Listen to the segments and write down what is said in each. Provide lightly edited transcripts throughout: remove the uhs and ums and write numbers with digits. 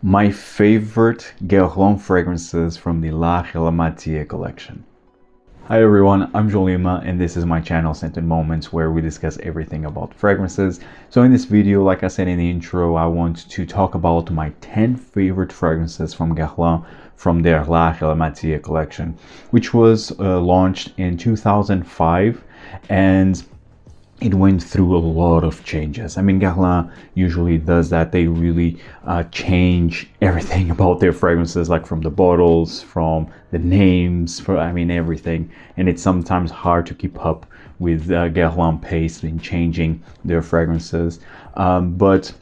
My favorite Guerlain fragrances from the L'Art et la Matiere collection. Hi everyone, I'm Jolima and this is my channel Scented Moments where we discuss everything about fragrances. So in this video, like I said in the intro, I want to talk about my 10 favorite fragrances from Guerlain from their L'Art et la Matiere collection, which was launched in 2005 and it went through a lot of changes. I mean, Guerlain usually does that. They really change everything about their fragrances, like from the bottles, from the names, everything. And it's sometimes hard to keep up with Guerlain pace in changing their fragrances. But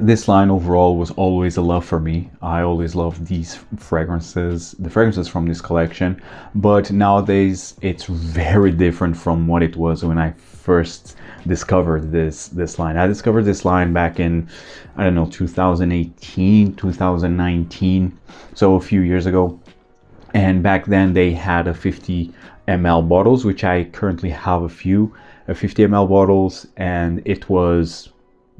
this line overall was always a love for me. I always loved these fragrances, the fragrances from this collection. But nowadays, it's very different from what it was when I first discovered this line. I discovered this line back in, I don't know, 2018, 2019, so a few years ago. And back then they had a 50 ml bottles, which I currently have a few, 50 ml bottles, and it was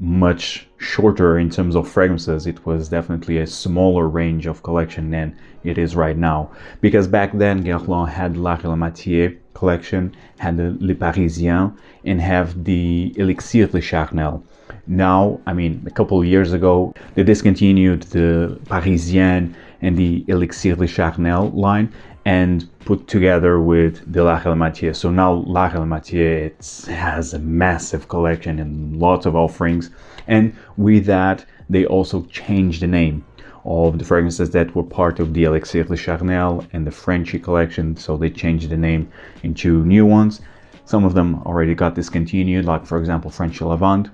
much shorter in terms of fragrances. It was definitely a smaller range of collection than it is right now, because back then Guerlain had L'Art et la Matiere collection, had the Le Parisien, and have the Elixir de Charnel. Now, I mean, a couple of years ago they discontinued the Parisien and the Elixir de Charnel line and put together with the L'Art et la Matiere. So now L'Art et la Matiere has a massive collection and lots of offerings, and with that they also changed the name of the fragrances that were part of the Elixir de Charnel and the Frenchy collection. So they changed the name into new ones. Some of them already got discontinued, like for example French Lavande,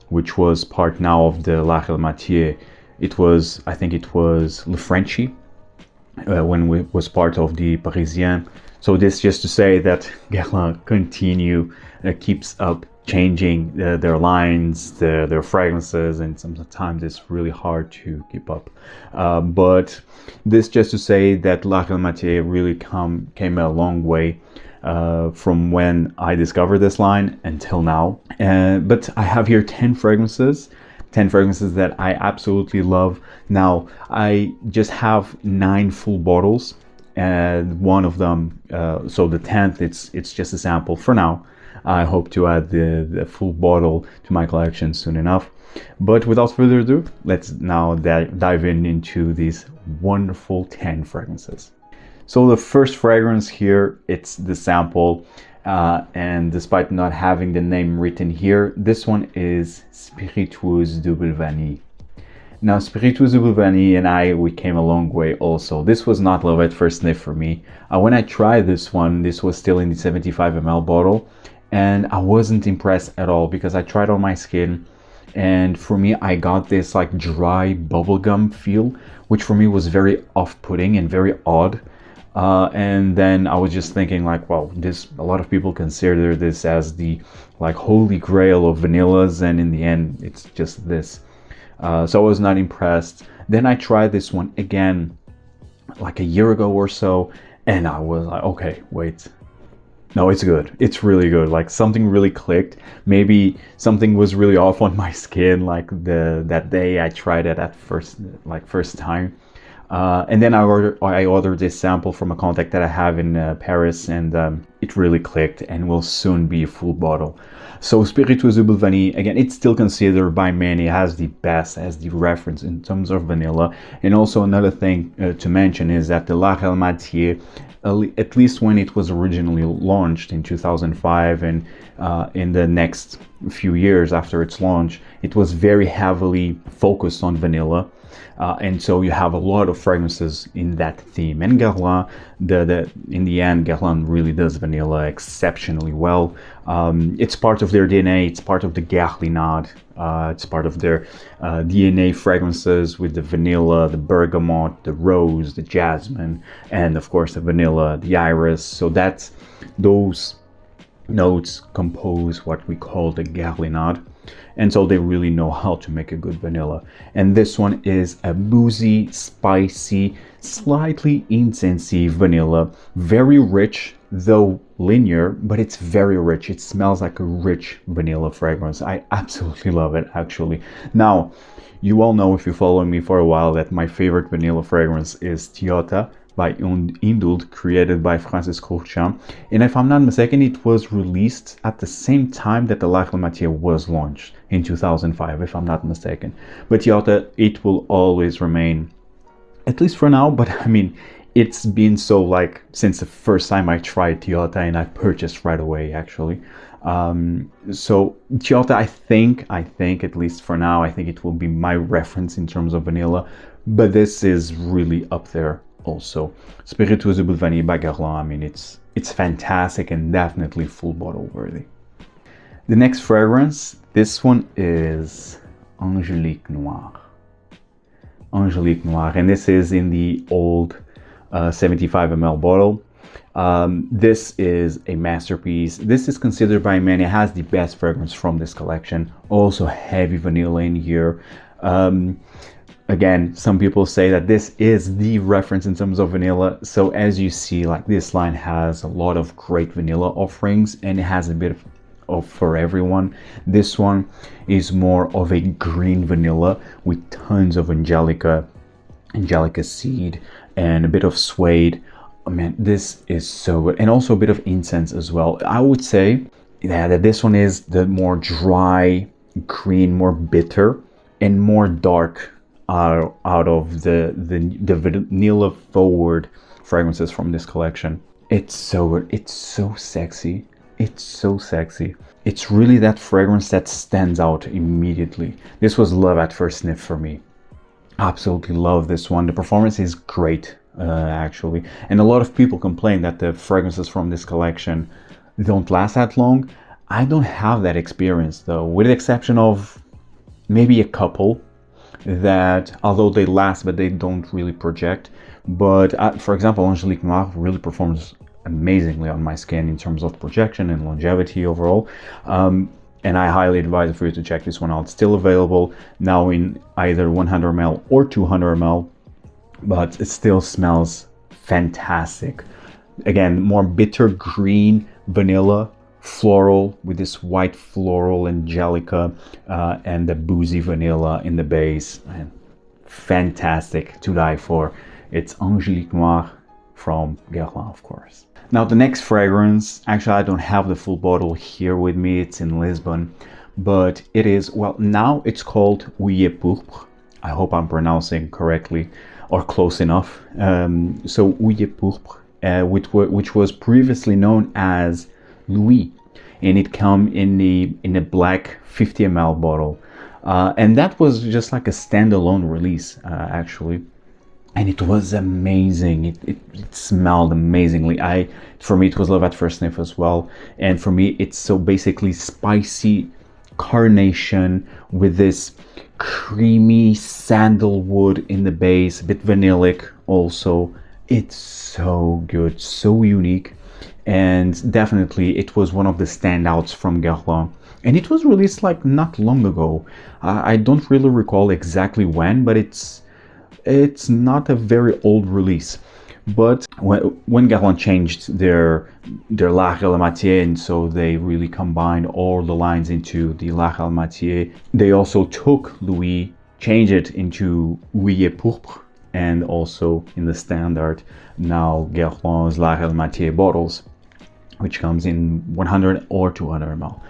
which was part now of the L'Art et la Matiere. I think it was Le Frenchy when it was part of the Parisien. So this just to say that Guerlain keeps up changing their lines, their fragrances, and sometimes it's really hard to keep up. But this just to say that L'Art et la Matiere really came a long way from when I discovered this line until now. But I have here 10 fragrances that I absolutely love. Now, I just have 9 full bottles, and one of them, so the 10th, it's just a sample for now. I hope to add the full bottle to my collection soon enough. But without further ado, let's now dive into these wonderful 10 fragrances. So the first fragrance here, it's the sample. And despite not having the name written here, this one is Spiritueuse Double Vanille. Now, Spiritueuse Double Vanille we came a long way also. This was not love at first sniff for me. When I tried this one, this was still in the 75 ml bottle, and I wasn't impressed at all because I tried on my skin, and for me, I got this like dry bubblegum feel, which for me was very off-putting and very odd. And then I was just thinking like, well, a lot of people consider this as the like holy grail of vanillas, and in the end it's just this. So I was not impressed. Then I tried this one again like a year ago or so, and I was like, okay, wait, no, it's good. It's really good. Like something really clicked. Maybe something was really off on my skin like that day I tried it at first time. And then I ordered this sample from a contact that I have in Paris, and it really clicked and will soon be a full bottle. So Spiritueuse Double Vanille, again, it's still considered by many as the best, as the reference in terms of vanilla. And also another thing to mention is that the L'Art et la Matiere, at least when it was originally launched in 2005 and in the next few years after its launch, it was very heavily focused on vanilla. And so you have a lot of fragrances in that theme. And Guerlain, in the end, Guerlain really does vanilla exceptionally well. It's part of their DNA. It's part of the Guerlain L'Art. It's part of their DNA fragrances with the vanilla, the bergamot, the rose, the jasmine, and of course the vanilla, the iris. So those notes compose what we call the Guerlain L'Art. And so they really know how to make a good vanilla. And this one is a boozy, spicy, slightly intensive vanilla. Very rich, though linear, but it's very rich. It smells like a rich vanilla fragrance. I absolutely love it, actually. Now, You all know, if you follow me for a while, that my favorite vanilla fragrance is Tiota by Indult, created by Francis Courchamp. And if I'm not mistaken, it was released at the same time that the La Matiere was launched in 2005, if I'm not mistaken. But Tiota, it will always remain, at least for now, but I mean, it's been so like since the first time I tried Tiota, and I purchased right away actually. So Tiota, I think at least for now, I think it will be my reference in terms of vanilla, but this is really up there also. Spiritueuse Vanille by Guerlain, I mean, it's fantastic and definitely full bottle worthy. The next fragrance, this one is Angelique Noire. Angelique Noire, and this is in the old 75 ml bottle. This is a masterpiece. This is considered by many, it has the best fragrance from this collection. Also heavy vanilla in here. Again, some people say that this is the reference in terms of vanilla. So as you see, like, this line has a lot of great vanilla offerings, and it has a bit of for everyone. This one is more of a green vanilla with tons of angelica seed and a bit of suede. Oh man, this is so good. And also a bit of incense as well. I would say that this one is the more dry green, more bitter and more dark out of the vanilla forward fragrances from this collection. It's so good. It's so sexy. It's so sexy. It's really that fragrance that stands out immediately. This was love at first sniff for me. Absolutely love this one. The performance is great, actually. And a lot of people complain that the fragrances from this collection don't last that long. I don't have that experience though, with the exception of maybe a couple that, although they last, but they don't really project. But for example, Angelique Noire really performs amazingly on my skin in terms of projection and longevity overall. And I highly advise for you to check this one out. It's still available now in either 100 ml or 200 ml, but it still smells fantastic. Again, more bitter green vanilla, floral with this white floral angelica, and the boozy vanilla in the base. And fantastic to die for. It's Angelique Noire from Guerlain, of course. Now the next fragrance, actually I don't have the full bottle here with me, it's in Lisbon, but it is, well, now it's called Oeillet Pourpre. I hope I'm pronouncing correctly or close enough. So Oeillet Pourpre, which was previously known as Louis, and it came in a black 50 ml bottle, and that was just like a standalone release, actually. And it was amazing. It smelled amazingly. For me, it was love at first sniff as well. And for me, it's so basically spicy carnation with this creamy sandalwood in the base, a bit vanillic also. It's so good, so unique. And definitely it was one of the standouts from Guerlain. And it was released like not long ago. I don't really recall exactly when, but it's not a very old release. But when Guerlain changed their La Matiere, and so they really combined all the lines into the La Matiere, they also took Louis, changed it into Oeillet Pourpre, and also in the standard now Guerlain's La Matiere bottles, which comes in 100 or 200 ml.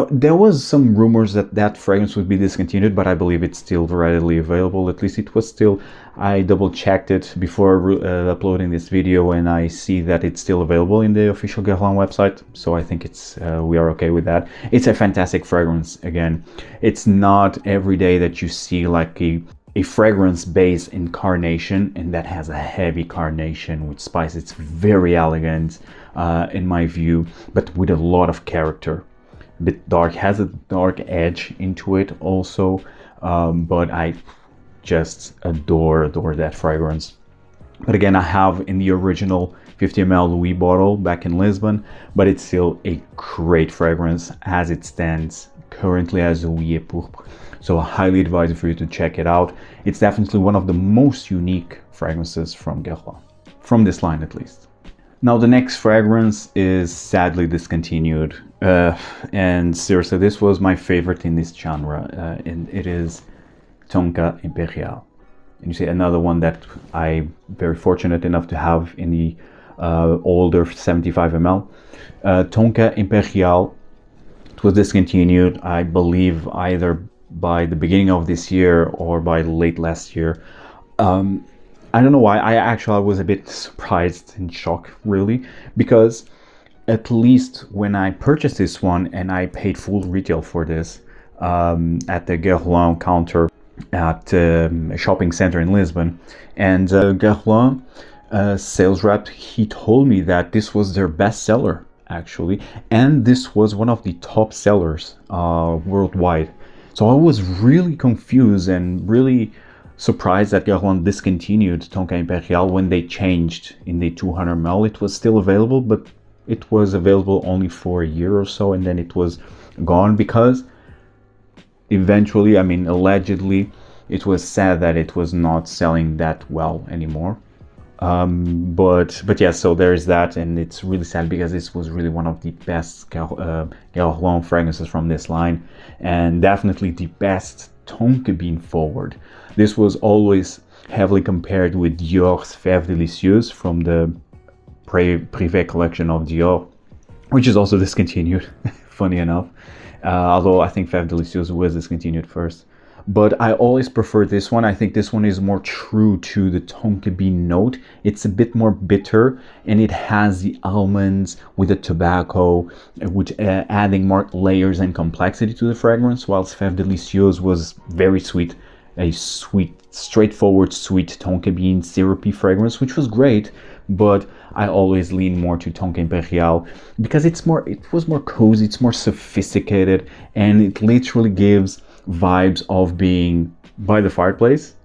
There was some rumors that fragrance would be discontinued, but I believe it's still readily available. At least it was still. I double checked it before uploading this video, and I see that it's still available in the official Guerlain website. So I think we are okay with that. It's a fantastic fragrance. Again, it's not every day that you see like a fragrance base in carnation, and that has a heavy carnation with spice. It's very elegant, in my view, but with a lot of character. A bit dark, has a dark edge into it also, but I just adore that fragrance. But again, I have in the original 50 ml Louis bottle back in Lisbon, but it's still a great fragrance as it stands currently as Oeillet Pourpre. So I highly advise for you to check it out. It's definitely one of the most unique fragrances from Guerlain, from this line at least. Now the next fragrance is sadly discontinued, and seriously, this was my favorite in this genre, and it is Tonka Imperiale. And you see another one that I'm very fortunate enough to have in the older 75 ml. Tonka Imperiale, it was discontinued, I believe, either by the beginning of this year or by late last year. I don't know why. I was a bit surprised and shocked, really, because at least when I purchased this one and I paid full retail for this at the Guerlain counter at a shopping center in Lisbon, and Guerlain sales rep, he told me that this was their best seller, actually, and this was one of the top sellers worldwide. So I was really confused and really surprised that Guerlain discontinued Tonka Imperiale when they changed in the 200 ml. It was still available, but it was available only for a year or so, and then it was gone because eventually, I mean, allegedly, it was said that it was not selling that well anymore. But yeah, so there's that, and it's really sad because this was really one of the best Guerlain fragrances from this line, and definitely the best Tonka bean forward. This was always heavily compared with Dior's Feve Delicieuse from the Privé collection of Dior, which is also discontinued, funny enough, although I think Feve Delicieuse was discontinued first. But I always prefer this one. I think this one is more true to the Tonka bean note. It's a bit more bitter, and it has the almonds with the tobacco, which adding more layers and complexity to the fragrance, whilst Feve Delicieuse was very sweet, a sweet, straightforward sweet Tonka bean syrupy fragrance, which was great. But I always lean more to Tonka Imperiale because it was more cozy, it's more sophisticated, and it literally gives vibes of being by the fireplace,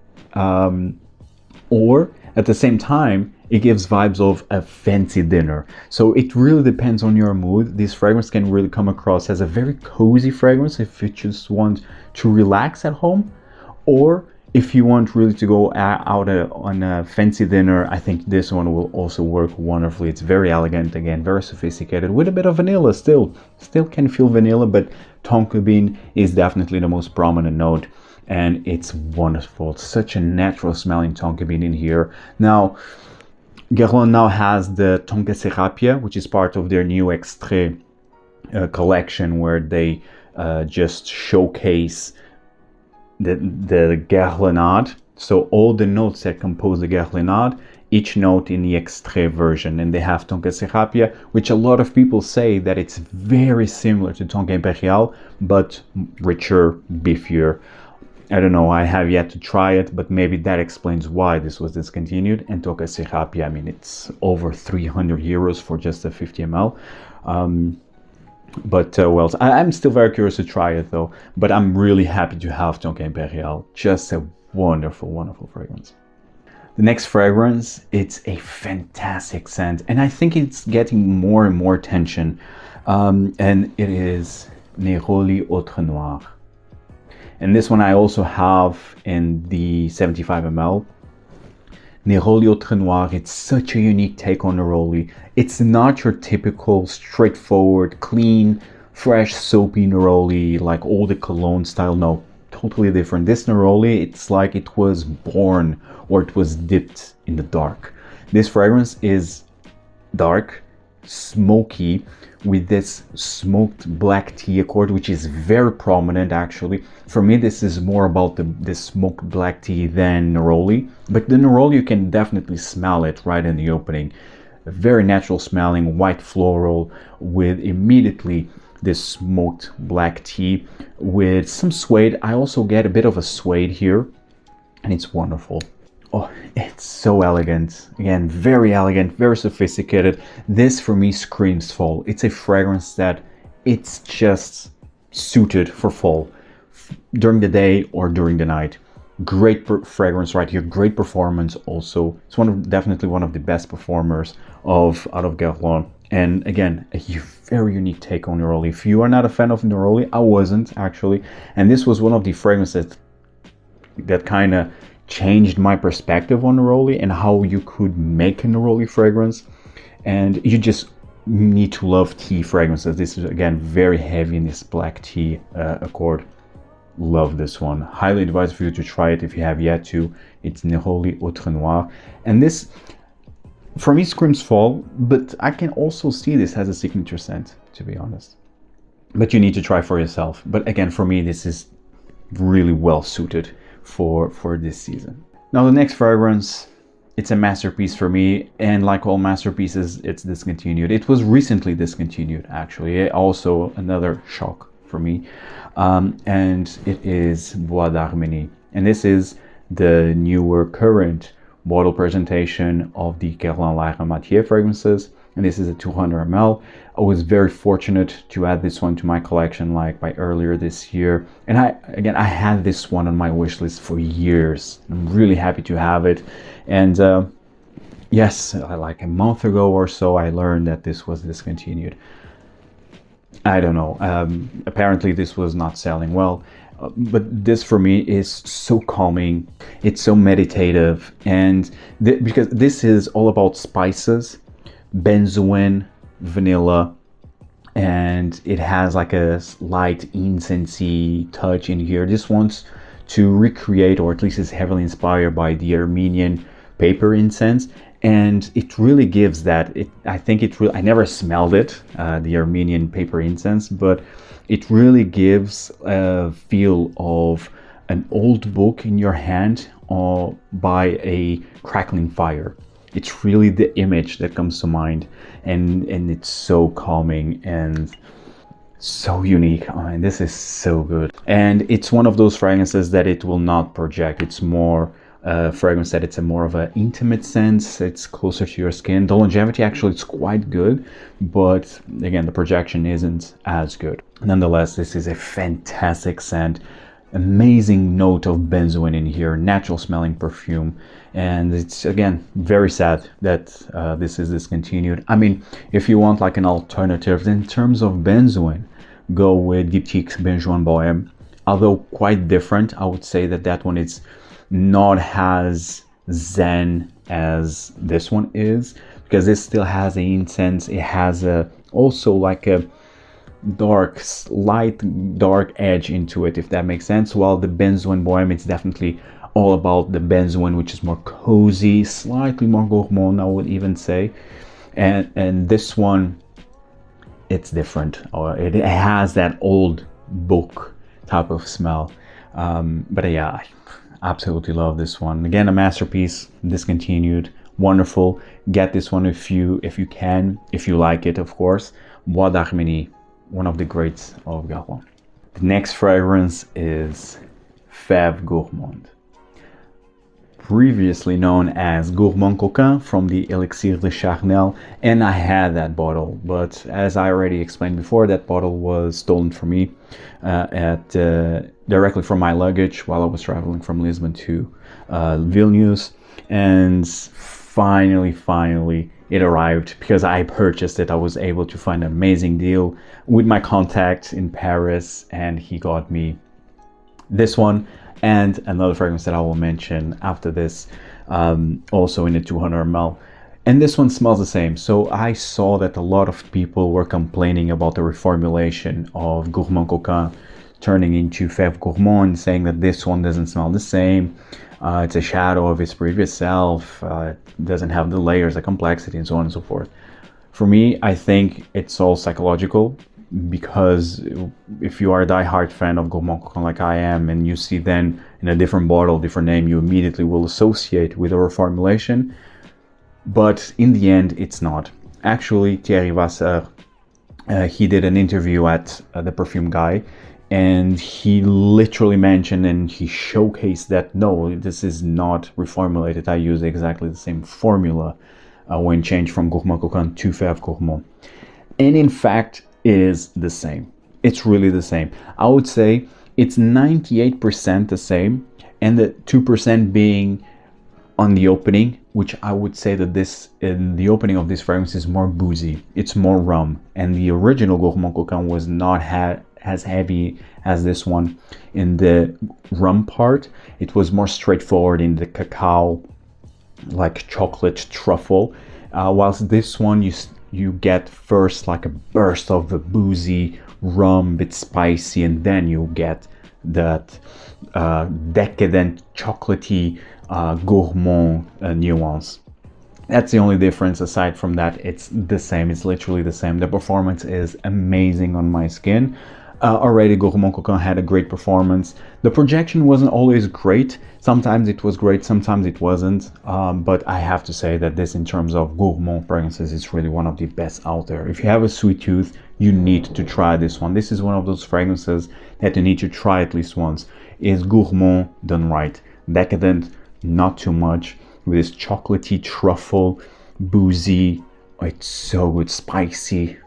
or at the same time it gives vibes of a fancy dinner. So it really depends on your mood. This fragrance can really come across as a very cozy fragrance if you just want to relax at home, or if you want really to go out on a fancy dinner. I think this one will also work wonderfully. It's very elegant, again, very sophisticated, with a bit of vanilla still can feel vanilla, but Tonka bean is definitely the most prominent note, and it's wonderful. It's such a natural smelling Tonka bean in here. Now, Guerlain now has the Tonka Serapia, which is part of their new Extrait collection, where they just showcase the Guerlain L'Art. So all the notes that compose the Guerlain L'Art, each note in the Extrait version, and they have Tonka Serapia, which a lot of people say that it's very similar to Tonka Imperiale, but richer, beefier. I don't know, I have yet to try it, but maybe that explains why this was discontinued. And Tonka Serapia, I mean, it's over 300 euros for just a 50 ml. Well, I'm still very curious to try it though, but I'm really happy to have Tonka Imperiale. Just a wonderful, wonderful fragrance. The next fragrance, it's a fantastic scent, and I think it's getting more and more attention, and it is Neroli Outrenoir. And this one I also have in the 75 ml. Neroli Outrenoir, it's such a unique take on Neroli. It's not your typical straightforward, clean, fresh, soapy Neroli like all the cologne style. No, totally different. This Neroli, it's like it was born or it was dipped in the dark. This fragrance is dark, smoky, with this smoked black tea accord, which is very prominent actually. For me, this is more about the smoked black tea than Neroli, but the Neroli, you can definitely smell it right in the opening. A very natural smelling white floral with immediately this smoked black tea with some suede. I also get a bit of a suede here, and it's wonderful. Oh, it's so elegant. Again, very elegant, very sophisticated. This for me screams fall. It's a fragrance that it's just suited for fall, during the day or during the night. Great fragrance right here, great performance also. It's definitely one of the best performers out of Guerlain. And again, a very unique take on Neroli. If you are not a fan of Neroli, I wasn't actually. And this was one of the fragrances that kind of changed my perspective on Neroli and how you could make a Neroli fragrance. and you just need to love tea fragrances. This is again very heavy in this black tea accord. Love this one. Highly advise for you to try it if you have yet to. It's Neroli Outrenoir, and this for me screams fall, but I can also see this as a signature scent, to be honest. But you need to try for yourself. But again, for me, this is really well suited for this season. Now the next fragrance, it's a masterpiece for me, and like all masterpieces, it's discontinued. It was recently discontinued, actually. Also another shock for me, and it is Bois d'Arménie, and this is the newer current bottle presentation of the Guerlain L'Art Matiere Fragrances, and this is a 200 ml. I was very fortunate to add this one to my collection like by earlier this year, and I had this one on my wish list for years. I'm really happy to have it, and yes, like a month ago or so I learned that this was discontinued. I don't know, apparently this was not selling well, but this for me is so calming, it's so meditative, and because this is all about spices, benzoin, vanilla, and it has like a slight incensey touch in here. This wants to recreate, or at least is heavily inspired by the Armenian paper incense, and it really gives that. I never smelled it, the Armenian paper incense, but it really gives a feel of an old book in your hand by a crackling fire. It's really the image that comes to mind, and it's so calming and so unique. I mean, this is so good, and it's one of those fragrances that it will not project. It's more fragrance that it's a more of an intimate sense. It's closer to your skin. The longevity actually is quite good, but again, the projection isn't as good. Nonetheless, this is a fantastic scent. Amazing note of benzoin in here, natural smelling perfume, and it's again very sad that this is discontinued. I mean, if you want like an alternative in terms of benzoin, go with Diptyque's Benzoin Bohème. Although quite different, I would say that one is not as zen as this one is, because it still has an incense. It has also like a light dark edge into it, if that makes sense, while the Benzoin Bohème, it's definitely all about the benzoin, which is more cozy, slightly more gourmand, I would even say, and this one, it's different, or it has that old book type of smell, but yeah, I absolutely love this one. Again, a masterpiece, discontinued, wonderful. Get this one if you can, if you like it, of course. Bois d'Arménie, one of the greats of Guerlain. The next fragrance is Feve Gourmande, previously known as Gourmand Coquin from the Elixir de Charnel, and I had that bottle, but as I already explained before, that bottle was stolen from me directly from my luggage while I was traveling from Lisbon to Vilnius, and finally it arrived because I purchased it. I was able to find an amazing deal with my contact in Paris, and he got me this one and another fragrance that I will mention after this, also in a 200 ml. And this one smells the same. So I saw that a lot of people were complaining about the reformulation of Gourmand Coquin turning into Feve Gourmande, saying that this one doesn't smell the same. It's a shadow of its previous self. It doesn't have the layers, the complexity, and so on and so forth. For me, I think it's all psychological, because if you are a die-hard fan of Gourmand Coquin like I am, and you see then in a different bottle, different name, you immediately will associate with a reformulation. But in the end, it's not. Actually, Thierry Vasseur, he did an interview at the Perfume Guy, and he literally mentioned and he showcased that no, this is not reformulated. I use exactly the same formula when changed from Gourmand Coquin to Feve Gourmande. And in fact, it is the same. It's really the same. I would say it's 98% the same, and the 2% being on the opening, which I would say that this, in the opening of this fragrance, is more boozy. It's more rum, and the original Gourmand Coquin was not as heavy as this one in the rum part. It was more straightforward in the cacao, like chocolate truffle, whilst this one you get first like a burst of the boozy rum, bit spicy, and then you get that decadent chocolatey gourmand nuance. That's the only difference. Aside from that, it's the same. It's literally the same. The performance is amazing on my skin. Already Gourmand Coquin had a great performance. The projection wasn't always great. Sometimes it was great, sometimes it wasn't. But I have to say that this, in terms of gourmand fragrances, is really one of the best out there. If you have a sweet tooth, you need to try this one. This is one of those fragrances that you need to try at least once. It's gourmand done right. Decadent, not too much, with this chocolatey, truffle, boozy. It's so good, spicy.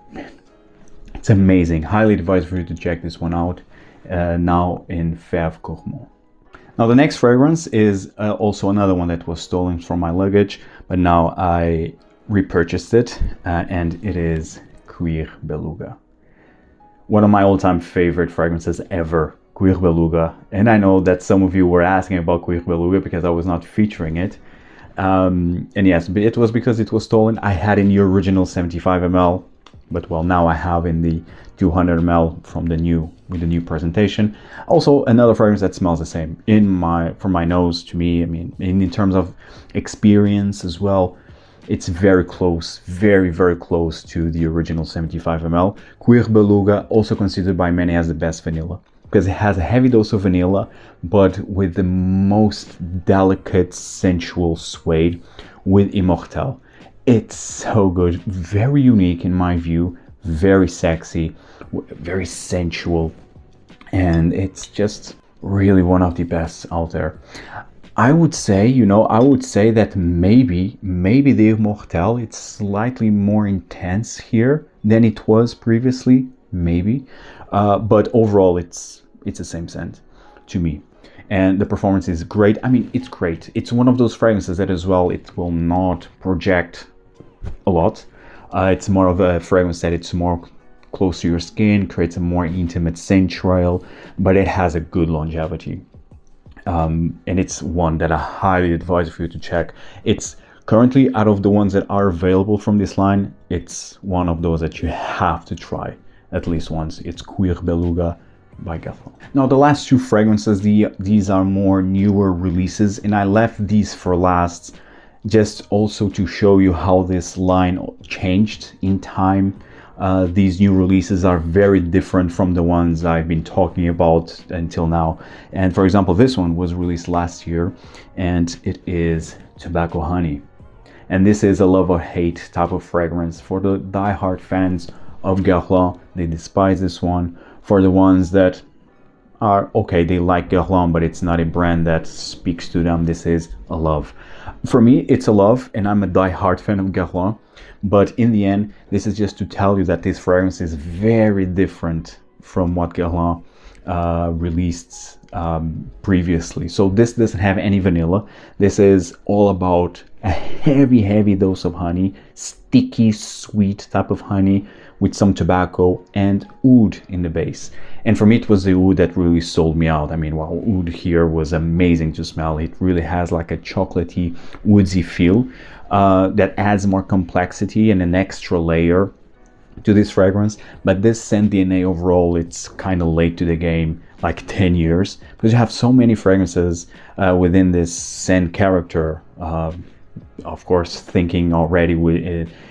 It's amazing. Highly advise for you to check this one out now in Feve Gourmande. Now the next fragrance is also another one that was stolen from my luggage, but now I repurchased it, and it is Cuir Beluga. One of my all-time favorite fragrances ever, Cuir Beluga. And I know that some of you were asking about Cuir Beluga because I was not featuring it. And yes, it was because it was stolen. I had in the original 75 ml, but well, now I have in the 200 ml from the new, with the new presentation. Also another fragrance that smells the same from my nose to me. I mean, in terms of experience as well, it's very close, very close to the original 75 ml. Cuir Beluga, also considered by many as the best vanilla, because it has a heavy dose of vanilla, but with the most delicate, sensual suede with Immortelle. It's so good, very unique in my view, very sexy, very sensual, and it's just really one of the best out there. I would say, that maybe the Immortelle, it's slightly more intense here than it was previously, maybe, but overall it's the same scent to me. And the performance is great. I mean, it's great. It's one of those fragrances that as well, it will not project a lot. It's more of a fragrance that it's more close to your skin, creates a more intimate scent trail, but it has a good longevity. And it's one that I highly advise for you to check. It's currently, out of the ones that are available from this line, it's one of those that you have to try at least once. It's Cuir Beluga by Guerlain. Now the last two fragrances, these are more newer releases, and I left these for last just also to show you how this line changed in time. These new releases are very different from the ones I've been talking about until now. And for example, this one was released last year, and it is Tobacco Honey. And this is a love or hate type of fragrance. For the die-hard fans of Guerlain, they despise this one. For the ones that are okay, they like Guerlain, but it's not a brand that speaks to them, this is a love. For me, it's a love, and I'm a die-hard fan of Guerlain. But in the end, this is just to tell you that this fragrance is very different from what Guerlain released previously. So this doesn't have any vanilla. This is all about a heavy dose of honey, sticky, sweet type of honey with some tobacco and oud in the base. And for me, it was the oud that really sold me out. I mean, wow, oud here was amazing to smell. It really has like a chocolatey, woodsy feel that adds more complexity and an extra layer to this fragrance. But this scent DNA overall, it's kind of late to the game, like 10 years, because you have so many fragrances within this scent character. Of course, thinking already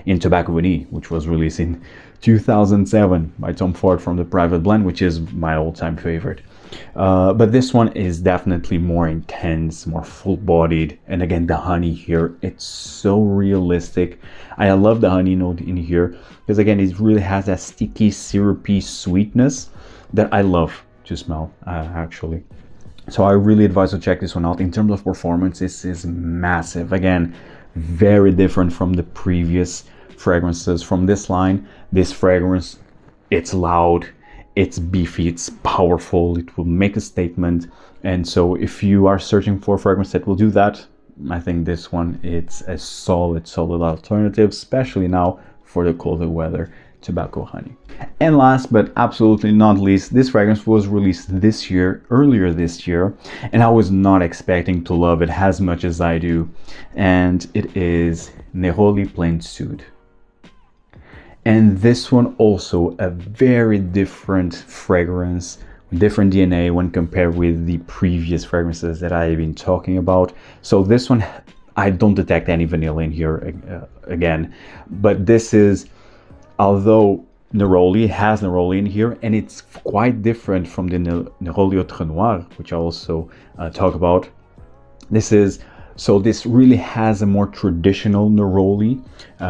in Tobacco Vanille, which was released in 2007 by Tom Ford from the Private Blend, which is my all-time favorite. But this one is definitely more intense, more full-bodied, and again, the honey here, it's so realistic. I love the honey note in here because again, it really has that sticky, syrupy sweetness that I love to smell, actually. So I really advise to check this one out. In terms of performance, this is massive. Again, very different from the previous fragrances from this line. This fragrance, it's loud, it's beefy, it's powerful, it will make a statement. And so if you are searching for a fragrance that will do that, I think this one, it's a solid alternative, especially now for the colder weather tobacco honey. And last but absolutely not least, this fragrance was released earlier this year, and I was not expecting to love it as much as I do, and it is Neroli Plein Sud. And this one also a very different fragrance, different DNA when compared with the previous fragrances that I've been talking about. So this one, I don't detect any vanilla in here again, but this is, although Neroli has Neroli in here, and it's quite different from the Neroli Outrenoir, which I also talk about. This really has a more traditional Neroli,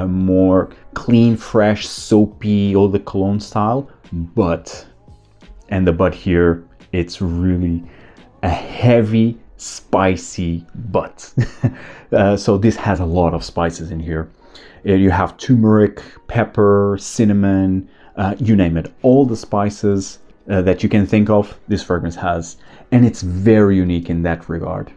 more clean, fresh, soapy, eau de cologne style, but here, it's really a heavy, spicy butt. So this has a lot of spices in here. You have turmeric, pepper, cinnamon, you name it. All the spices that you can think of, this fragrance has. And it's very unique in that regard.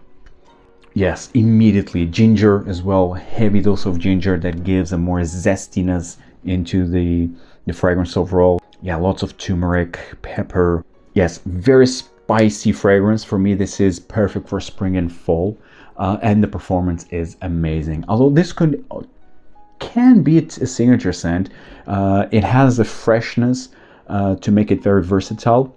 Yes, immediately ginger as well, heavy dose of ginger that gives a more zestiness into the fragrance overall. Yeah, lots of turmeric, pepper. Yes, very spicy fragrance. For me, this is perfect for spring and fall, and the performance is amazing. Although this can be a signature scent, it has a freshness to make it very versatile.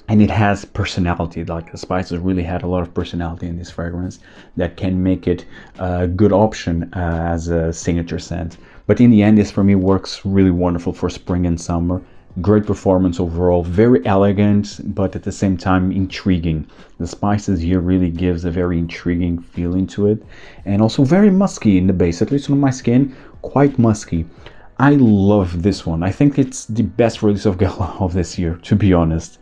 And it has personality, like the spices really had a lot of personality in this fragrance that can make it a good option as a signature scent. But in the end, this for me works really wonderful for spring and summer. Great performance overall, very elegant, but at the same time intriguing. The spices here really gives a very intriguing feeling to it. And also very musky in the base, at least on my skin, quite musky. I love this one. I think it's the best release of Guerlain of this year, to be honest.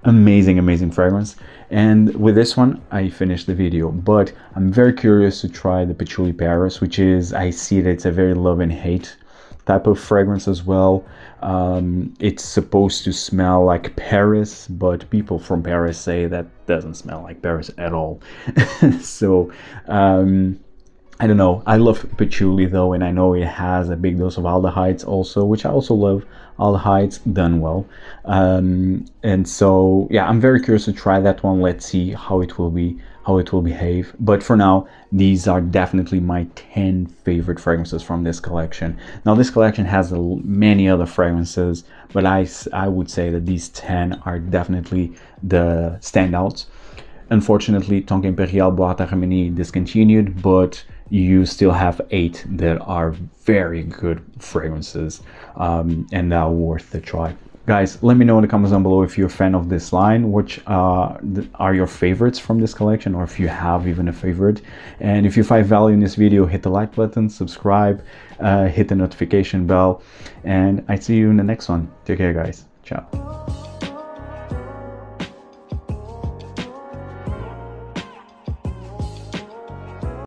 Amazing fragrance. And with this one I finished the video, but I'm very curious to try the Patchouli Paris, which is, I see that it's a very love and hate type of fragrance as well. It's supposed to smell like Paris, but people from Paris say that doesn't smell like Paris at all. So I don't know. I love patchouli though, and I know it has a big dose of aldehydes also, which I also love. Aldehydes done well. And so yeah, I'm very curious to try that one. Let's see how it will behave. But for now, these are definitely my 10 favorite fragrances from this collection. Now this collection has many other fragrances, but I would say that these 10 are definitely the standouts. Unfortunately, Tonka Imperiale, Bois discontinued, but you still have 8 that are very good fragrances, and are worth the try. Guys, let me know in the comments down below if you're a fan of this line, which are your favorites from this collection, or if you have even a favorite. And if you find value in this video, hit the like button, subscribe, hit the notification bell, and I see you in the next one. Take care, guys. Ciao.